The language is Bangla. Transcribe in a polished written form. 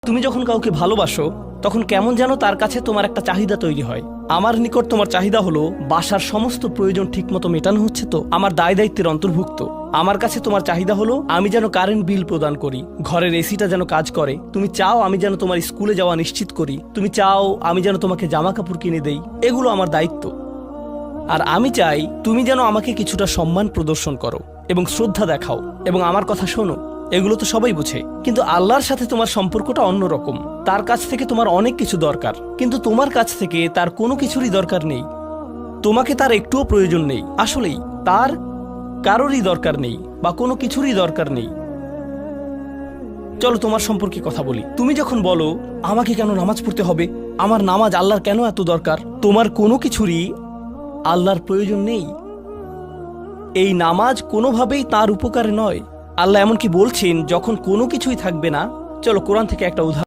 তুমি যখন কাউকে ভালোবাসো তখন কেমন যেন তার কাছে তোমার একটা চাহিদা তৈরি হয়। আমার নিকট তোমার চাহিদা হলো বাসার সমস্ত প্রয়োজন ঠিকমতো মেটানো হচ্ছে তো, আমার দায় দায়িত্বের অন্তর্ভুক্ত। আমার কাছে তোমার চাহিদা হলো আমি যেন কারেন্ট বিল প্রদান করি, ঘরের এসিটা যেন কাজ করে। তুমি চাও আমি যেন তোমার স্কুলে যাওয়া নিশ্চিত করি, তুমি চাও আমি যেন তোমাকে জামা কাপড় কিনে দেই। এগুলো আমার দায়িত্ব। আর আমি চাই তুমি যেন আমাকে কিছুটা সম্মান প্রদর্শন করো এবং শ্রদ্ধা দেখাও এবং আমার কথা শোনো। এগুলো তো সবাই বুঝে, কিন্তু আল্লাহর সাথে তোমার সম্পর্কটা অন্যরকম। তার কাছ থেকে তোমার অনেক কিছু দরকার, কিন্তু তোমার কাছ থেকে তার কোনো কিছুরই দরকার নেই। তোমাকে তার একটুও প্রয়োজন নেই। আসলেই তার কারোরই দরকার নেই বা কোনো কিছুরই দরকার নেই। চলো তোমার সম্পর্কে কথা বলি। তুমি যখন বলো আমাকে কেন নামাজ পড়তে হবে, আমার নামাজ আল্লাহর কেন এত দরকার, তোমার কোনো কিছুরই আল্লাহর প্রয়োজন নেই। এই নামাজ কোনোভাবেই তার উপকারে নয়। আল্লাহ এমনকি বলছেন যখন কোনো কিছুই থাকবে না। চলো কোরআন থেকে একটা উদাহরণ